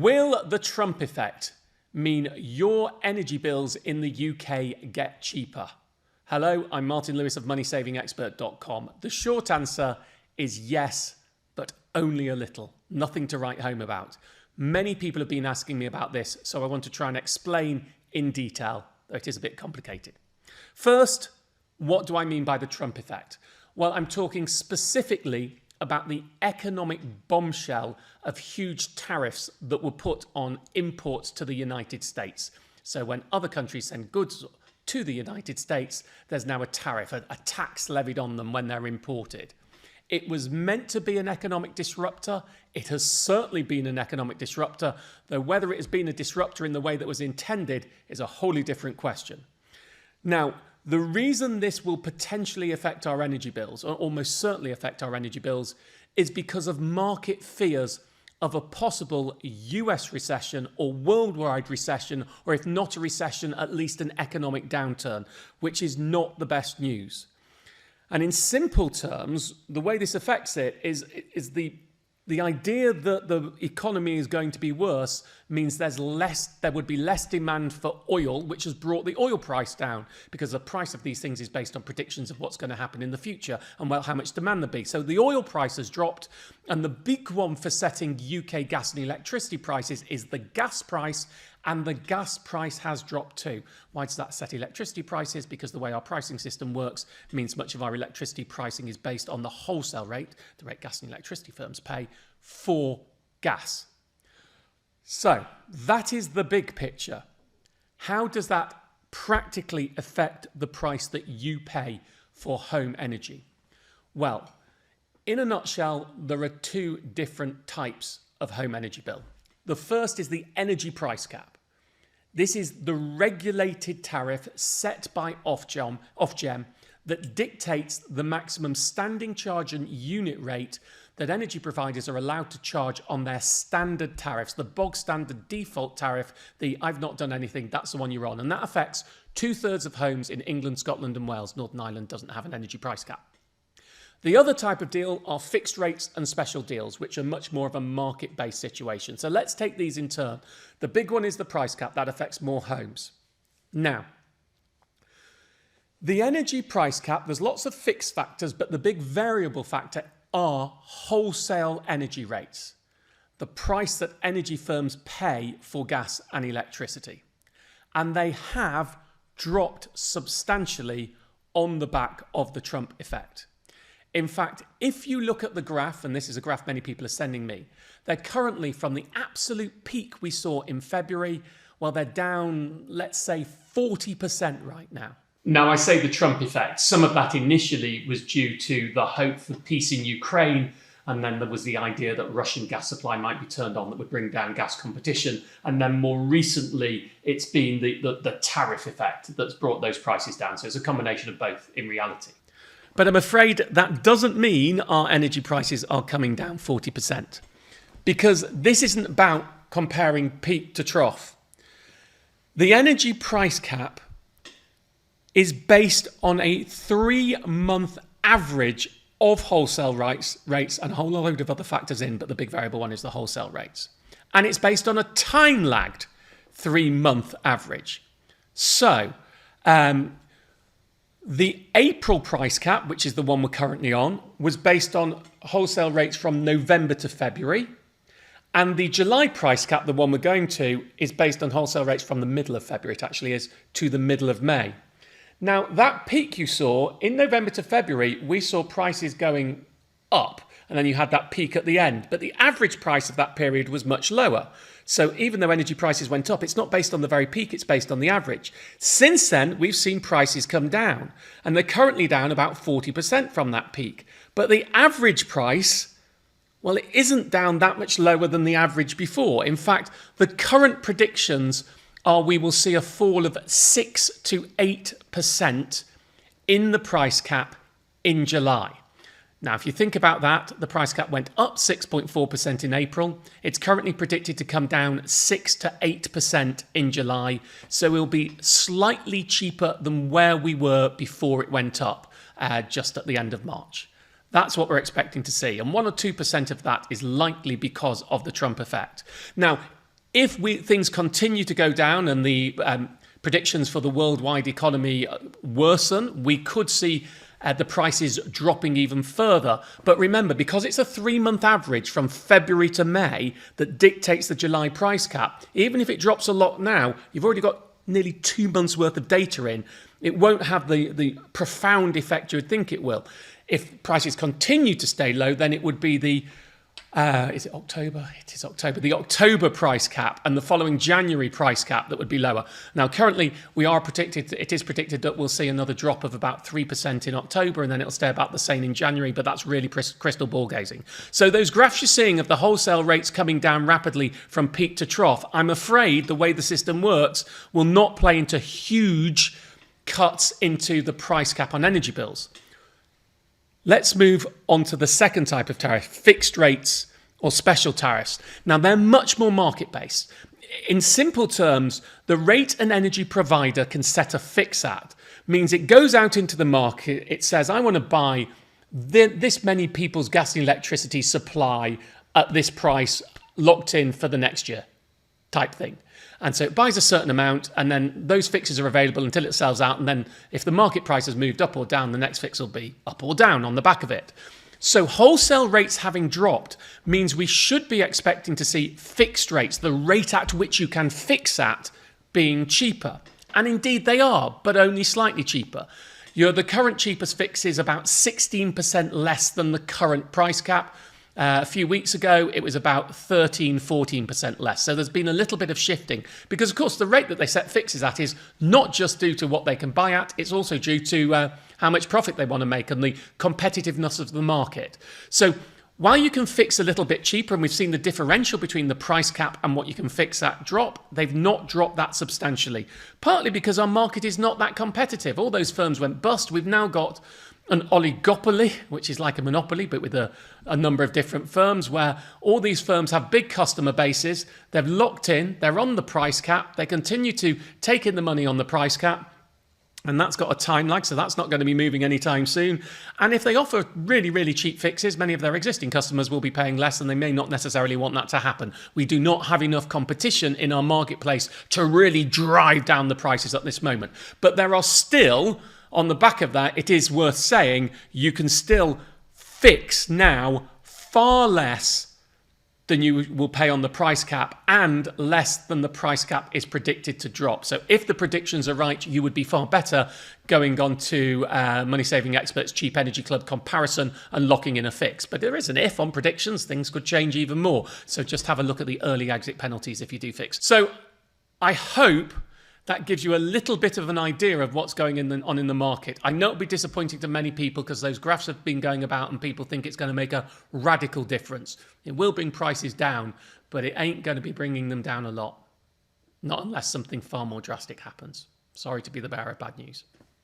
Will the Trump effect mean your energy bills in the UK get cheaper? Hello, I'm Martin Lewis of MoneySavingExpert.com. The short answer is yes, but only a little. Nothing to write home about. Many people have been asking me about this, so I want to try and explain in detail, though it is a bit complicated. First, what do I mean by the Trump effect? Well, I'm talking specifically about the economic bombshell of huge tariffs that were put on imports to the United States. So when other countries send goods to the United States, there's now a tariff, a tax levied on them when they're imported. It was meant to be an economic disruptor. It has certainly been an economic disruptor, though whether it has been a disruptor in the way that was intended is a wholly different question. Now, the reason this will potentially affect our energy bills, or almost certainly affect our energy bills, is because of market fears of a possible US recession or worldwide recession, or if not a recession, at least an economic downturn, which is not the best news. And in simple terms, the way this affects it is the idea that the economy is going to be worse means there would be less demand for oil, which has brought the oil price down, because the price of these things is based on predictions of what's going to happen in the future and well, how much demand there'll be. So the oil price has dropped, and the big one for setting UK gas and electricity prices is the gas price, and the gas price has dropped too. Why does that set electricity prices? Because the way our pricing system works means much of our electricity pricing is based on the wholesale rate, the rate gas and electricity firms pay for gas. So that is the big picture. How does that practically affect the price that you pay for home energy? Well, in a nutshell, there are two different types of home energy bill. The first is the energy price cap. This is the regulated tariff set by Ofgem that dictates the maximum standing charge and unit rate that energy providers are allowed to charge on their standard tariffs, the bog standard default tariff, the I've not done anything, that's the one you're on. And that affects 2/3 of homes in England, Scotland and Wales. Northern Ireland doesn't have an energy price cap. The other type of deal are fixed rates and special deals, which are much more of a market-based situation. So let's take these in turn. The big one is the price cap. That affects more homes. Now, the energy price cap, there's lots of fixed factors, but the big variable factor are wholesale energy rates, the price that energy firms pay for gas and electricity. And they have dropped substantially on the back of the Trump effect. In fact, if you look at the graph, and this is a graph many people are sending me, they're currently from the absolute peak we saw in February, well, they're down, let's say, 40% right now. Now, I say the Trump effect. Some of that initially was due to the hope for peace in Ukraine, and then there was the idea that Russian gas supply might be turned on that would bring down gas competition. And then more recently, it's been the tariff effect that's brought those prices down. So it's a combination of both in reality. But I'm afraid that doesn't mean our energy prices are coming down 40%, because this isn't about comparing peak to trough. The energy price cap is based on a 3-month average of wholesale rates and a whole load of other factors in, but the big variable one is the wholesale rates. And it's based on a time-lagged 3-month average. So, the April price cap, which is the one we're currently on, was based on wholesale rates from November to February. And the July price cap, the one we're going to, is based on wholesale rates from the middle of February. It actually is to the middle of May. Now, that peak you saw in November to February, we saw prices going up, and then you had that peak at the end. But the average price of that period was much lower. So even though energy prices went up, it's not based on the very peak, it's based on the average. Since then, we've seen prices come down, and they're currently down about 40% from that peak. But the average price, well, it isn't down that much lower than the average before. In fact, the current predictions are we will see a fall of 6 to 8% in the price cap in July. Now, if you think about that, the price cap went up 6.4% in April. It's currently predicted to come down 6 to 8% in July. So it'll be slightly cheaper than where we were before it went up, just at the end of March. That's what we're expecting to see. And 1 or 2% of that is likely because of the Trump effect. Now, If things continue to go down and the predictions for the worldwide economy worsen, we could see the prices dropping even further. But remember, because it's a 3-month average from February to May that dictates the July price cap, even if it drops a lot now, you've already got nearly 2 months worth of data in. It won't have the profound effect you would think it will. If prices continue to stay low, then it would be the is it October? It is October. The October price cap and the following January price cap that would be lower. Now, currently, it is predicted that we'll see another drop of about 3% in October, and then it'll stay about the same in January, but that's really crystal ball gazing. So those graphs you're seeing of the wholesale rates coming down rapidly from peak to trough, I'm afraid the way the system works will not play into huge cuts into the price cap on energy bills. Let's move on to the second type of tariff, fixed rates or special tariffs. Now, they're much more market-based. In simple terms, the rate an energy provider can set a fix at means it goes out into the market, it says, I want to buy this many people's gas and electricity supply at this price locked in for the next year type thing. And so it buys a certain amount, and then those fixes are available until it sells out. And then if the market price has moved up or down, the next fix will be up or down on the back of it. So wholesale rates having dropped means we should be expecting to see fixed rates, the rate at which you can fix at, being cheaper. And indeed they are, but only slightly cheaper. The current cheapest fix is about 16% less than the current price cap. A few weeks ago, it was about 13-14% less. So there's been a little bit of shifting because, of course, the rate that they set fixes at is not just due to what they can buy at, it's also due to how much profit they want to make and the competitiveness of the market. So while you can fix a little bit cheaper, and we've seen the differential between the price cap and what you can fix at drop, they've not dropped that substantially, partly because our market is not that competitive. All those firms went bust. We've now got an oligopoly, which is like a monopoly, but with a number of different firms, where all these firms have big customer bases. They've locked in, they're on the price cap, they continue to take in the money on the price cap, and that's got a time lag, so that's not going to be moving anytime soon. And if they offer really, really cheap fixes, many of their existing customers will be paying less, and they may not necessarily want that to happen. We do not have enough competition in our marketplace to really drive down the prices at this moment. But there are still, on the back of that, it is worth saying you can still fix now far less than you will pay on the price cap and less than the price cap is predicted to drop. So if the predictions are right, you would be far better going on to Money Saving Expert's Cheap Energy Club comparison and locking in a fix. But there is an if on predictions, things could change even more. So just have a look at the early exit penalties if you do fix. So I hope that gives you a little bit of an idea of what's going on in the market. I know it'll be disappointing to many people because those graphs have been going about and people think it's going to make a radical difference. It will bring prices down, but it ain't going to be bringing them down a lot. Not unless something far more drastic happens. Sorry to be the bearer of bad news.